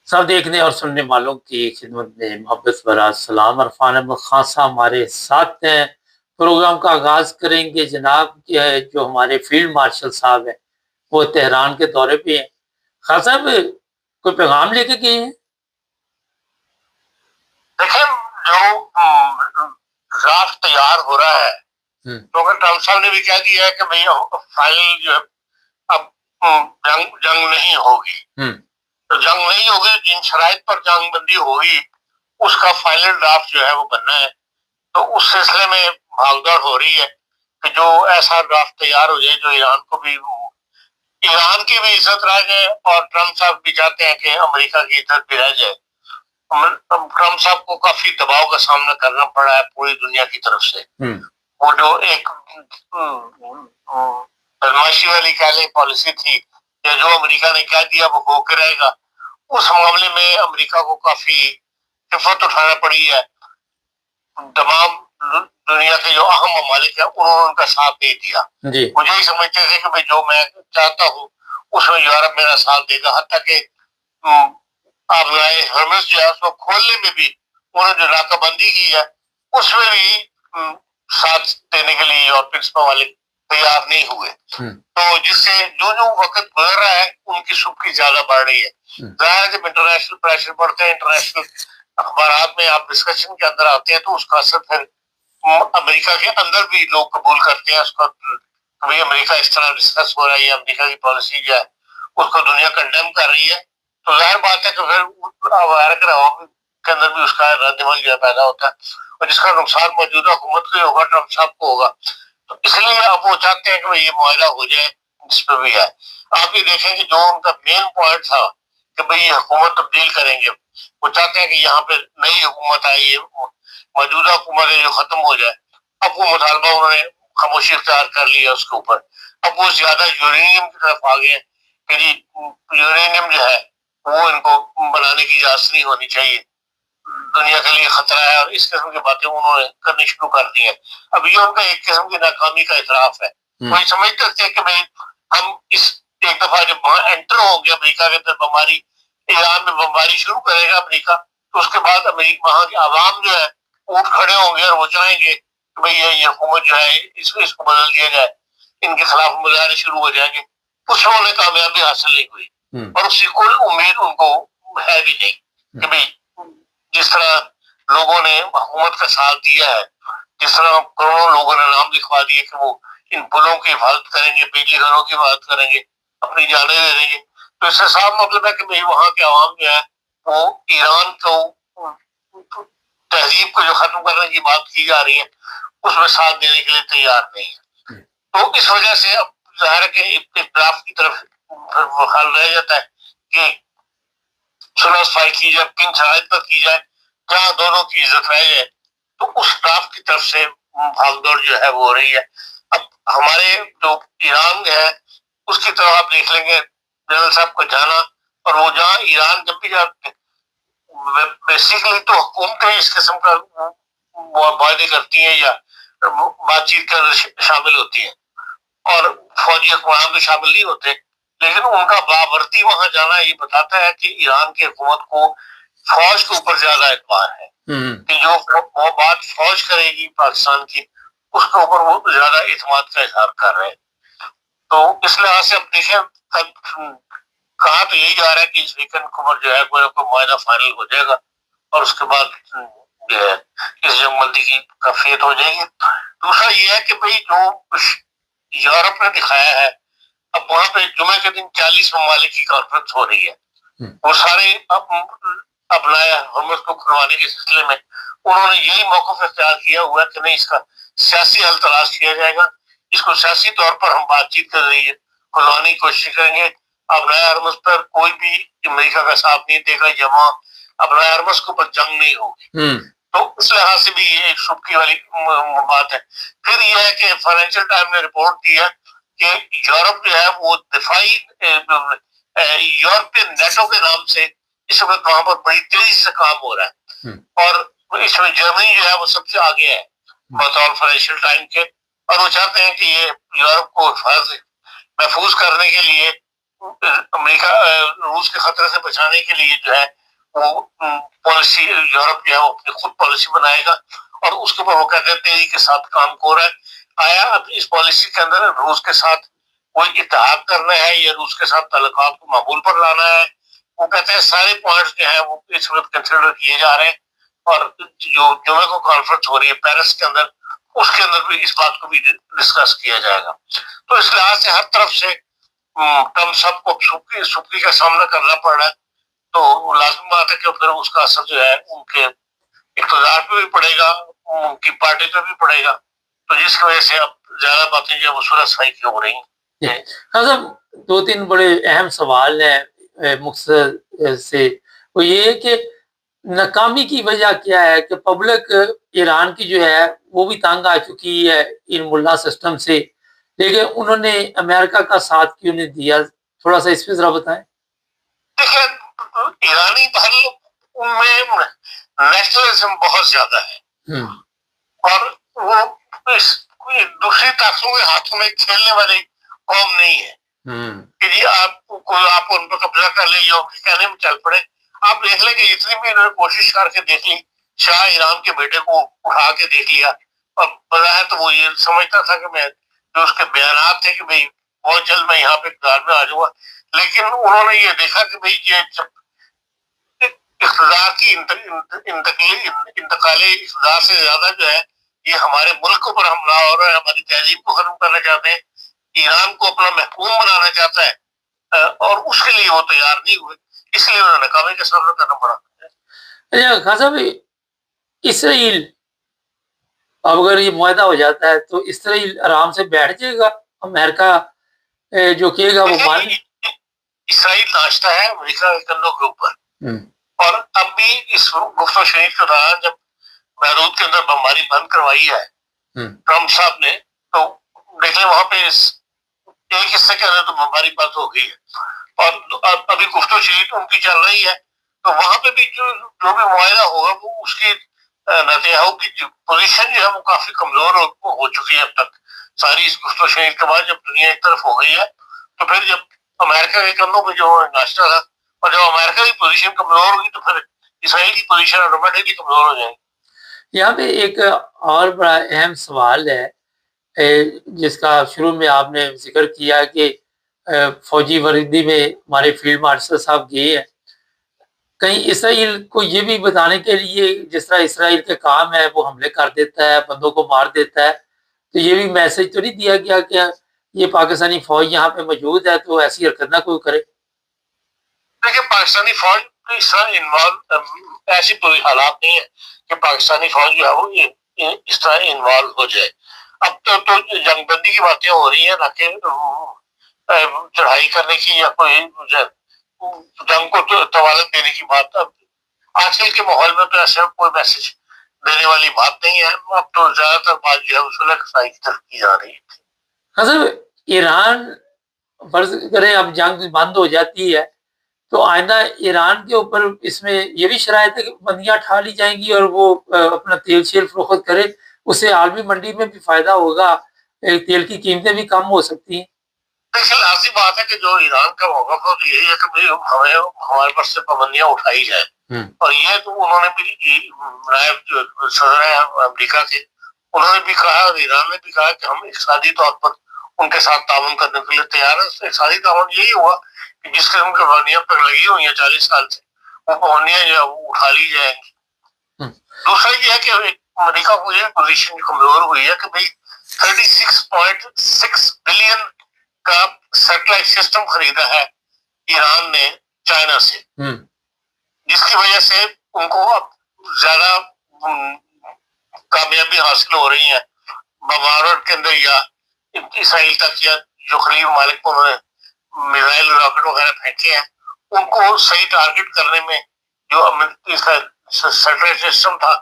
سب دیکھنے اور سننے والوں کی خدمت میں محبت برا سلام، عرفان احمد خان صاحب ہمارے ساتھ ہیں۔ پروگرام کا آغاز کریں گے جناب جو ہمارے فیلڈ مارشل صاحب ہیں، وہ تہران کے دورے پہ ہیں۔ خان صاحب کوئی پیغام لے کے گئے ہیں؟ دیکھیں، جو ڈرافٹ تیار ہو رہا ہے، کیونکہ ٹرمپ صاحب نے بھی کہہ دیا ہے کہ بھئی فائنل جو ہے اب جنگ نہیں ہوگی، تو جنگ نہیں ہوگی، جن شرائط پر جنگ بندی ہوگی اس کا فائنل ڈرافٹ جو ہے وہ بننا ہے۔ تو اس سلسلے میں بھاگ دوڑ ہو رہی ہے کہ جو ایسا ڈرافٹ تیار ہو جائے جو ایران کی بھی عزت رہ جائے، اور ٹرمپ صاحب بھی چاہتے ہیں کہ امریکہ کی عزت بھی رہ جائے۔ ٹرمپ صاحب کو کافی دباؤ کا سامنا کرنا پڑا ہے پوری دنیا کی طرف سے۔ وہ جو ایک بدماشی والی کہہ لیں پالیسی تھی یا جو امریکہ نے کہہ دیا وہ ہو کے رہے گا، اس معاملے میں امریکہ کو کافی شفت اٹھانا پڑی ہے۔ تمام دنیا کے جو اہم ممالک ہیں انہوں نے ان کا ساتھ دے دیا۔ مجھے ہی سمجھتے تھے کہ بھائی جو میں چاہتا ہوں اس میں یورپ میرا ساتھ دے گا، حتیٰ کہ آپ ہرمز جو ہے اس کو کھولنے میں بھی انہوں نے جو ناکہ بندی کی ہے اس میں بھی ساتھ دینے کے لیے یورپینس والے تیار نہیں ہوئے۔ تو جس سے جو وقت گزر رہا ہے ان کی سبکی زیادہ بڑھ رہی ہے۔ ظاہر ہے جب انٹرنیشنل پریشر بڑھتے ہیں، انٹرنیشنل اخبارات میں آپ ڈسکشن کے اندر آتے ہیں تو اس کا اثر پھر امریکہ کے اندر بھی لوگ قبول کرتے ہیں اس کو، بھائی امریکہ اس طرح ڈسکس ہو رہا ہے، یہ امریکہ کی پالیسی جو ہے اس کو دنیا کنڈیم کر رہی ہے۔ تو ظاہر بات ہے کہ پھر امریکن عوام کے اندر بھی اس کا رد عمل جو ہے پیدا ہوتا ہے، اور جس کا نقصان موجودہ حکومت کو ہوگا، ٹرمپ صاحب کو ہوگا۔ تو اس لیے اب وہ چاہتے ہیں کہ یہ معاہدہ ہو جائے جس پہ بھی ہے۔ آپ یہ دیکھیں کہ جو ان کا مین پوائنٹ تھا کہ بھئی یہ حکومت تبدیل کریں گے، وہ چاہتے ہیں کہ یہاں پہ نئی حکومت آئی ہے، موجودہ حکومت ہے جو ختم ہو جائے۔ اب وہ مطالبہ انہوں نے خاموشی اختیار کر لیا اس کے اوپر۔ اب وہ زیادہ یورینیم کی طرف آ گئے کہ جی یورینیم جو ہے وہ ان کو بنانے کی اجازت نہیں ہونی چاہیے، دنیا کے لیے خطرہ ہے، اور اس قسم کی باتیں انہوں نے کرنی شروع کر دی ہیں۔ اب یہ ان کا ایک قسم کی ناکامی کا اعتراف ہے۔ وہی سمجھتے تھے کہ بھائی ہم اس ایک دفعہ جب وہاں انٹر ہوں گے امریکہ کے اندر، بمباری ایران میں بمباری شروع کرے گا امریکہ، تو اس کے بعد وہاں کے عوام جو ہے اٹھ کھڑے ہوں گے اور وہ چاہیں گے کہ بھئی یہ حکومت جو ہے اس کو بدل دیا جائے، ان کے خلاف مظاہرے شروع ہو جائیں گے۔ اس میں انہیں کامیابی حاصل نہیں ہوئی، اور اس کی کوئی امید ان کو ہے بھی نہیں کہ بھئی جس طرح لوگوں نے حکومت کا ساتھ دیا ہے، جس طرح کروڑوں لوگوں نے نام لکھوا دیے کہ وہ ان پلوں کی حفاظت کریں گے، بجلی گھروں کی حفاظت کریں گے، اپنی جانیں دے دیں گے، تو اس سے صاف مطلب ہے کہ بھئی وہاں کے عوام جو ہے وہ ایران کو تہذیب کو جو ختم کرنے کی بات کی جا رہی ہے اس میں ساتھ دینے کے لیے تیار نہیں ہے۔ تو اس وجہ سے اب ظاہر ہے کہ ڈرافٹ کی طرف وہ خیال رہ جاتا ہے کہ سلح صفائی کی جائے، کن شرائط پر کی جائے جہاں دونوں کی عزت رہ جائے، تو اس ڈرافٹ کی طرف سے بھاگ دوڑ جو ہے وہ ہو رہی ہے۔ اب ہمارے جو ایران ہے اس کی طرف آپ دیکھ لیں گے جنرل صاحب کو جانا، اور وہ جہاں ایران جب بھی جاتے بیسیکلی تو حکومتیں اس قسم کا معاہدے کرتی ہیں یا بات چیت کے اندر شامل ہوتی ہیں، اور فوجی حکمران تو شامل نہیں ہوتے، لیکن ان کا بابرتی وہاں جانا یہ بتاتا ہے کہ ایران کی حکومت کو فوج کے اوپر زیادہ اعتبار ہے، کہ جو وہ بات فوج کرے گی پاکستان کی اس کے اوپر وہ زیادہ اعتماد کا اظہار کر رہے ہیں۔ تو اس لحاظ سے اب دیکھیں کہا تو یہی جا رہا ہے کہ اس ویکینڈ خبر جو ہے کوئی معاہدہ فائنل ہو جائے گا، اور اس کے بعد جو ہے اس جنگ بندی کی کیفیت ہو جائے گی۔ دوسرا یہ ہے کہ بھئی جو یورپ نے دکھایا ہے، اب وہاں پہ جمعے کے دن 40 ممالک کی کانفرنس ہو رہی ہے، وہ سارے اپنا حکومت کو کھلوانے کے سلسلے میں انہوں نے یہی موقف اختیار کیا ہوا ہے کہ نہیں اس کا سیاسی حل تلاش کیا جائے گا، اس کو سیاسی طور پر ہم بات چیت کے ذریعے کھلوانے کی کوشش کریں گے۔ ابنائے ارمز پر کوئی بھی امریکہ کا ساتھ نہیں دے گا، یا وہاں ابنائے ارمز کے اوپر جنگ نہیں ہوگی۔ تو اس لحاظ سے بھی یہ ایک سبکی والی بات ہے۔ پھر یہ ہے کہ فائنینشیل ٹائم نے رپورٹ دی ہے کہ یورپ جو ہے وہ دفاعی یورپین نیٹو کے نام سے اس وقت وہاں پر بڑی تیزی سے کام ہو رہا ہے، اور اس میں جرمنی جو ہے وہ سب سے آگے ہے بطور فائنینشیل ٹائم کے، اور وہ چاہتے ہیں کہ یہ یورپ کو محفوظ کرنے کے لیے امریکہ روس کے خطرے سے بچانے کے لیے جو ہے وہ پالیسی یورپ جو ہے وہ اپنی خود پالیسی بنائے گا اور اس کے اوپر وہ کہتے ہیں تیزی کے ساتھ کام ہو رہا ہے. آیا اب اس پالیسی کے اندر روس کے ساتھ کوئی اتحاد کرنا ہے یا روس کے ساتھ تعلقات کو معمول پر لانا ہے؟ وہ کہتے ہیں سارے پوائنٹس جو ہیں وہ اس وقت کنسیڈر کیے جا رہے ہیں اور جو جمعہ کو کانفرنس ہو رہی ہے پیرس کے اندر اس کے اندر بھی اس بات کو بھی ڈسکس کیا جائے گا. تو اس لحاظ سے ہر طرف سے ہم سب کو سکی کا سامنا کرنا پڑ رہا ہے. تو لازمی بات ہے کہ پھر اس کا اثر جو ہے ان کے اقتدار پہ بھی پڑے گا, ان کی پارٹی پہ بھی پڑے گا. تو جس کی وجہ سے اب زیادہ باتیں جو ہے وہ صورت سائی کی ہو رہی ہیں. صاحب 2-3 بڑے اہم سوال ہیں مختصر سے. وہ یہ ہے کہ ناکامی کی وجہ کیا ہے کہ پبلک ایران کی جو ہے وہ بھی تنگ آ چکی ہے ان ملا سسٹم سے, لیکن انہوں نے امریکہ کا ساتھ کیوں نہیں دیا؟ تھوڑا سا اس پہ ذرا بتائیں. دیکھیں ایرانی ان میں نیشنلزم بہت زیادہ ہے اور وہ دوسری طاقتوں کے ہاتھوں میں کھیلنے والی قوم نہیں ہے کہ جی آپ ان پر قبضہ کر لیں یا کہنے میں چل پڑے. آپ دیکھ لیں کہ جتنی بھی انہوں نے کوشش کر کے دیکھ لی, شاہ ایران کے بیٹے کو اٹھا کے دیکھ لیا اور بظاہر تو وہ یہ سمجھتا تھا کہ میں جو اس کے بیانات تھے کہ بھائی بہت جلد میں یہاں پہ اقتدار میں آ جاؤں گا, لیکن انہوں نے یہ دیکھا کہ بھائی یہ اقتدار کی انتقالی اقتدار سے زیادہ جو ہے یہ ہمارے ملک پر حملہ ہو رہا ہے, ہماری تہذیب کو ختم کرنا چاہتے ہیں, ایران کو اپنا محکوم بنانا چاہتا ہے اور اس کے لیے وہ تیار نہیں ہوئے, اس لیے انہوں نے ناکامی کا سامنا کرنا پڑا. خان صاحب اسرائیل اب اگر یہ معاہدہ ہو جاتا ہے تو اسرائیل آرام سے بیٹھ جائے گا, امریکہ جو کہے گا وہ مان. اسرائیل ناشتہ ہے امریکہ کے کندھوں کے اوپر اور اب بھی اس گفت و شنید کے دوران جب بیروت کے اندر بمباری بند کروائی ہے ٹرمپ صاحب نے, تو دیکھ لیں وہاں پہ ایک حصے کے اندر تو بمباری بند ہو گئی ہے اور ابھی گفت و شنید ان کی چل رہی ہے. تو وہاں پہ بھی جو بھی معاہدہ ہوگا وہ اس کی نتیجہ کی پوزیشن جو ہے وہ کافی کمزور ہو چکی ہے اب تک. ساری اس گفت و شنید کے بعد جب دنیا ایک طرف ہو گئی ہے تو پھر جب امریکہ کے کندھوں پہ جو ناشتہ تھا اور جب امریکہ کی پوزیشن کمزور ہوگی تو پھر اسرائیل کی پوزیشن آٹومیٹکلی کمزور ہو جائے گی. یہاں پہ ایک اور بڑا اہم سوال ہے جس کا شروع میں آپ نے ذکر کیا کہ فوجی وردی میں ہمارے فیلڈ مارشل صاحب گئے ہیں. کہیں اسرائیل کو یہ بھی بتانے کے لیے جس طرح اسرائیل کے کام ہے وہ حملے کر دیتا ہے, بندوں کو مار دیتا ہے, تو یہ بھی میسج تو نہیں دیا گیا کہ یہ پاکستانی فوج یہاں پہ موجود ہے تو ایسی حرکت نہ کوئی کرے؟ دیکھیں پاکستانی فوج اس طرح انوالو, ایسی کوئی حالات نہیں ہے کہ پاکستانی فوج جو ہے وہ اس طرح انوالو ہو جائے. اب تو جنگ بندی کی باتیں ہو رہی ہیں نہ کہ چڑھائی کرنے کی یا کوئی جنگ کو طوالت دینے کی بات. اب آج کل کے ماحول میں تو ایسے کوئی میسج دینے والی بات نہیں ہے. اب تو زیادہ تر بات جو ہے صلح رسائی کی طرف کی جا رہی ہے. حضرت ایران فرض کریں اب جنگ بند ہو جاتی ہے تو آئندہ ایران کے اوپر اس میں یہ بھی شرائط ہے کہ بندیاں اٹھا لی جائیں گی اور وہ اپنا تیل شیل فروخت کرے, اس سے عالمی منڈی میں بھی فائدہ ہوگا, تیل کی قیمتیں بھی کم ہو سکتی ہیں. دیکھیے لازمی بات ہے کہ جو ایران کا موقف ہے تو یہی ہے کہ ہمارے پاس سے پابندیاں اٹھائی جائیں اور یہ تو انہوں نے بھی نائب صدر امریکہ کے انہوں نے بھی کہا اور ایران نے بھی کہا کہ ہم اقتصادی طور پر ان کے ساتھ تعاون کرنے کے لیے تیار ہیں. اقتصادی تعاون یہی ہوا کہ جس قسم کی پابندیاں پر لگی ہوئی ہیں 40 سال سے وہ پابندیاں جو ہے وہ اٹھا لی جائیں گی. دوسرا یہ ہے کہ امریکہ کو یہ پوزیشن کمزور ہوئی ہے کہ بھائی 36.6 بلین کا سیٹلائٹ سسٹم خریدا ہے ایران نے چائنا سے, جس کی وجہ سے ان کو اب زیادہ کامیابی حاصل ہو رہی ہے بمبارمنٹ کے اندر یا اسرائیل تک یا جو خلیج ممالک کو انہوں نے میزائل راکٹ وغیرہ پھینکے ہیں ان کو صحیح ٹارگٹ کرنے میں جو سیٹلائٹ سسٹم تھا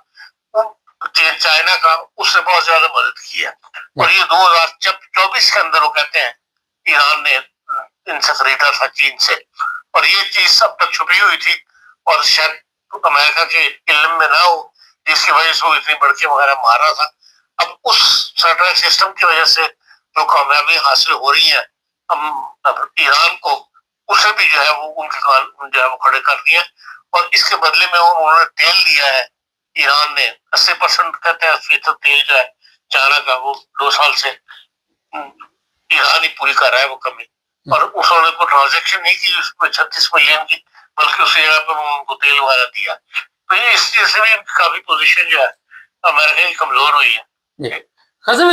چائنا کا اس نے بہت زیادہ مدد کی ہے. اور یہ 2024 کے اندر وہ کہتے ہیں ایران نے ان سے خریدا تھا چین سے, اور یہ چیز اب تک چھپی ہوئی تھی اور شاید امریکہ کے علم میں نہ ہو جس کی وجہ سے وہ اتنی بڑکیں وغیرہ مارا تھا. اب اس سیٹلائٹ سسٹم کی وجہ سے جو کامیابی حاصل ہو رہی ہے ہم اب ایران کو اسے بھی جو ہے وہ ان کے کان جو ہے وہ کھڑے کر دیے، اور اس کے بدلے میں انہوں نے تیل دیا ہے، ایران نے 80% کہتے ہیں فیصد تیل جو ہے چائنا کا وہ 2 سال سے ایران ہی پوری کر رہا ہے وہ کمی، اور انہوں نے کوئی ٹرانزیکشن نہیں کی اس میں 36 ملین کی، بلکہ اس جگہ پہ ان کو تیل وغیرہ دیا. تو یہ اس چیز سے بھی کافی پوزیشن جو ہے امریکہ کی کمزور ہوئی ہے. خاصا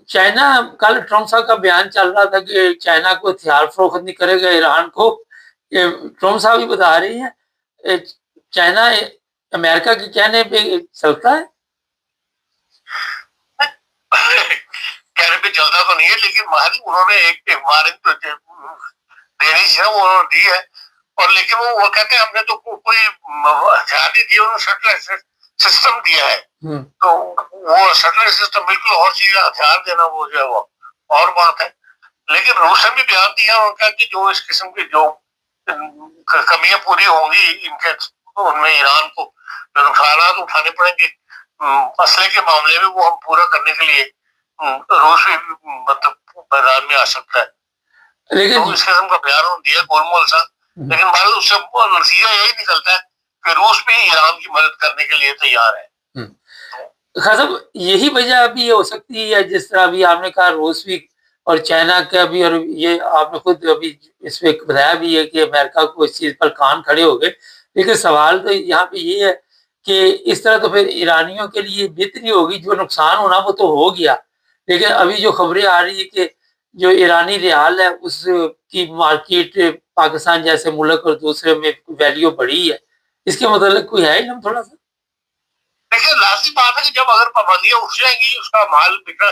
چائنا کل ٹرمپ صاحب کا بیان چل رہا تھا کہ چائنا کو ہتھیار فروخت نہیں کرے گا ایران کو. ٹرمپ صاحب ہی بتا رہی ہیں چائنا امریکہ کے کہنے پہ چلتا ہے. کہنے پہ چلتا تو نہیں ہے، لیکن انہوں نے ایک وارنٹ دینی چاہیے وہ انہوں نے دی ہے، اور لیکن وہ کہتے ہیں ہم نے تو کوئی ہتھیار نہیں دیا، انہوں نے سیٹلائٹ سسٹم دیا ہے. تو وہ سیٹلائٹ سسٹم بالکل اور چیز، ہتھیار دینا وہ جو ہے وہ اور بات ہے. لیکن روس نے بھی بیان دیا ان کا کہ جو اس قسم کی جو کمیاں پوری ہوں گی ان کے ان میں ایران کو جو نقصانات اٹھانے پڑیں گے اسلحے کے معاملے میں، وہ ہم پورا کرنے کے لیے روس بھی مطلب میدان میں آ سکتا ہے. تو اس قسم کا بیان دیا گول مول سا، لیکن بعد اس سے نتیجہ یہی نکلتا ہے کہ روس بھی ایران کی مدد کرنے کے لیے تیار ہے. خاصب یہی وجہ ابھی یہ ہو سکتی ہے جس طرح ابھی آپ نے کہا روس بھی اور چائنا کا بھی، اور یہ آپ نے خود ابھی اس پہ بتایا بھی ہے کہ امریکہ کو اس چیز پر کان کھڑے ہو گئے. لیکن سوال تو یہاں پہ یہ ہے کہ اس طرح تو پھر ایرانیوں کے لیے بہتری ہوگی، جو نقصان ہونا وہ تو ہو گیا، لیکن ابھی جو خبریں آ رہی ہے کہ جو ایرانی ریال ہے اس کی مارکیٹ پاکستان جیسے ملک اور دوسرے میں ویلیو بڑھی ہے، اس کے متعلق کوئی ہے علم تھوڑا سا؟ دیکھیے لازمی بات ہے کہ جب اگر پابندیاں اٹھ جائیں گی اس کا مال بکنا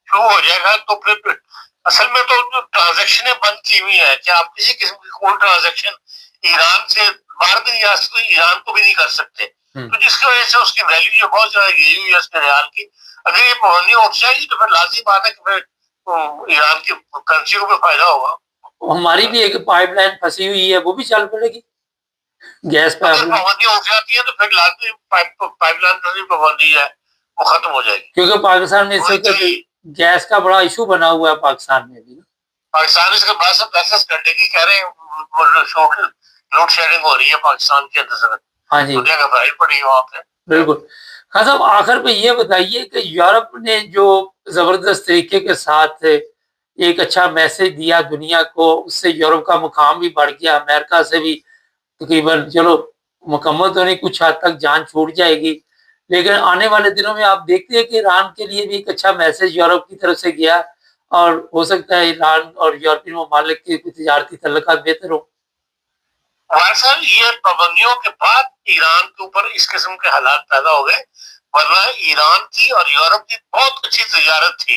شروع ہو جائے گا، تو پھر اصل میں تو ٹرانزیکشنیں بند کی ہوئی ہیں کہ آپ کسی قسم کی کوئی ٹرانزیکشن ایران سے باہر بھی نہیں آ سکتے، ایران کو بھی نہیں کر سکتے. تو جس کی وجہ سے اس کی ویلیو جو بہت زیادہ گری ہوئی ہے اس کے ریال کی. اگر یہ پابندیاں اٹھ جائے گی تو پھر لازمی بات ہے کہ پھر ایران کی کرنسی کو بھی فائدہ ہوگا. ہماری بھی ایک پائپ لائن پھنسی ہوئی ہے، وہ بھی چل پڑے گی گیس پہ. اگر پابندیاں اٹھ جاتی ہیں تو پھر لازمی پائپ لائن پر بھی پابندی ہے وہ ختم ہو جائے گی، کیونکہ پاکستان میں اس وقت گیس کا بڑا ایشو بنا ہوا ہے پاکستان میں بھی. پاکستان اس کے بعد سے بحث کرنے کی کہہ رہے ہیں، لوڈ شیڈنگ ہو رہی ہے پاکستان کے اندر، ہاں جی دنیا کا ظاہر پڑی وہاں پہ. بالکل. خان صاحب آخر پہ یہ بتائیے کہ یورپ نے جو زبردست طریقے کے ساتھ ایک اچھا میسج دیا دنیا کو، اس سے یورپ کا مقام بھی بڑھ گیا، امریکہ سے بھی تقریباً چلو مکمل تو نہیں، کچھ حد تک جان چھوٹ جائے گی، لیکن آنے والے دنوں میں آپ دیکھتے ہیں کہ ایران کے لیے بھی ایک اچھا میسج یورپ کی طرف سے گیا، اور ہو سکتا ہے ایران اور یورپی ممالک کے تجارتی تعلقات بہتر ہو. صاحب یہ پابندیوں کے بعد ایران کے اوپر اس قسم کے حالات پیدا ہو گئے، ورنہ ایران کی اور یورپ کی بہت اچھی تجارت تھی،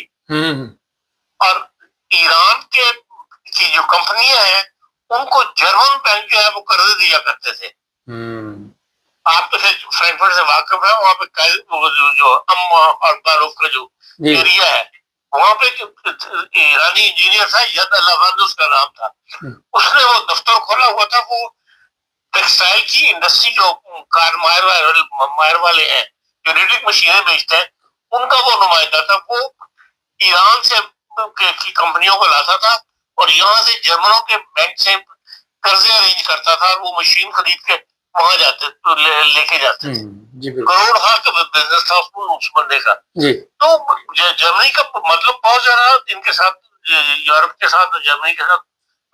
اور ایران کی جو کمپنیاں ہیں ان کو جرمن بینک جو ہے وہ قرضے دیا کرتے تھے. آپ تو فرینکفرٹ سے واقف ہیں، وہاں پہ جو اور باروف کا جو ایریا ہے وہاں پہ ایرانی انجینئر تھا، ید اللہ اس کا نام تھا. اس نے وہ دفتر کھولا ہوا تھا، وہ ٹیکسٹائل کی انڈسٹری جو کار ماہر والے ہیں جو ریڈنگ مشینیں بیچتے ہیں ان کا وہ نمائندہ تھا. وہ ایران سے کی کمپنیوں کو لاتا تھا اور یہاں سے جرمنوں کے بینک سے قرضے ارینج کرتا تھا، اور وہ مشین خرید کے وہاں جاتے لے کے جاتے تھے. کروڑ کا بزنس تھا اس بندے کا. تو جرمنی کا مطلب بہت زیادہ ان کے ساتھ، یورپ کے ساتھ جرمنی کے ساتھ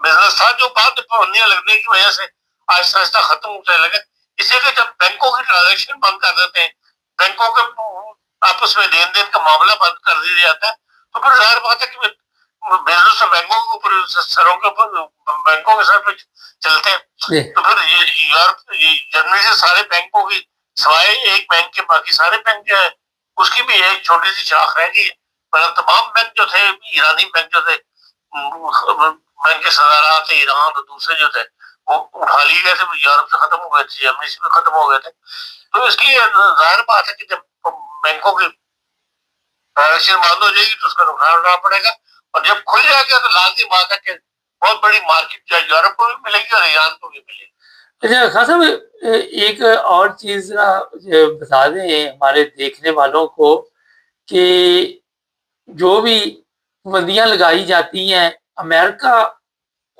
بزنس تھا، جو بعد پابندیاں لگنے کی وجہ سے آہستہ آہستہ ختم ہونے لگے. اس لیے کہ جب بینکوں کی ٹرانزیکشن بند کر دیتے ہیں، بینکوں کے آپس میں لین دین کا معاملہ بند کر دیا جاتا ہے، تو پھر ظاہر بات ہے کہ بزنس بینکوں کے اوپر سروں کے اوپر بینکوں کے ساتھ چلتے ہیں. تو پھر یورپ جرمنی سے سارے بینکوں کی سوائے ایک بینک کے باقی سارے بینک جو ہے اس کی بھی ایک چھوٹی سی شاخ رہ گئی. مگر تمام بینک جو تھے، ایرانی بینک جو تھے، بینک کے صدارات ایران اور دوسرے جو تھے وہ اٹھا لیے گئے تھے، یورپ سے ختم ہو گئے تھے، جرمنی سے بھی ختم ہو گئے تھے. تو اس لیے ظاہر بات ہے کہ جب بینکوں کی ٹرانزیکشن بند ہو جائے گی تو اس کا نقصان اٹھانا پڑے گا، اور جب کھل جائے گا تو لازمی بات ہے کہ بہت بڑی مارکیٹ جو یورپ کو بھی ملے گی اور ایران کو بھی ملے گی. اچھا خان صاحب ایک اور چیز بتا دیں ہمارے دیکھنے والوں کو کہ جو بھی پابندیاں لگائی جاتی ہیں، امریکہ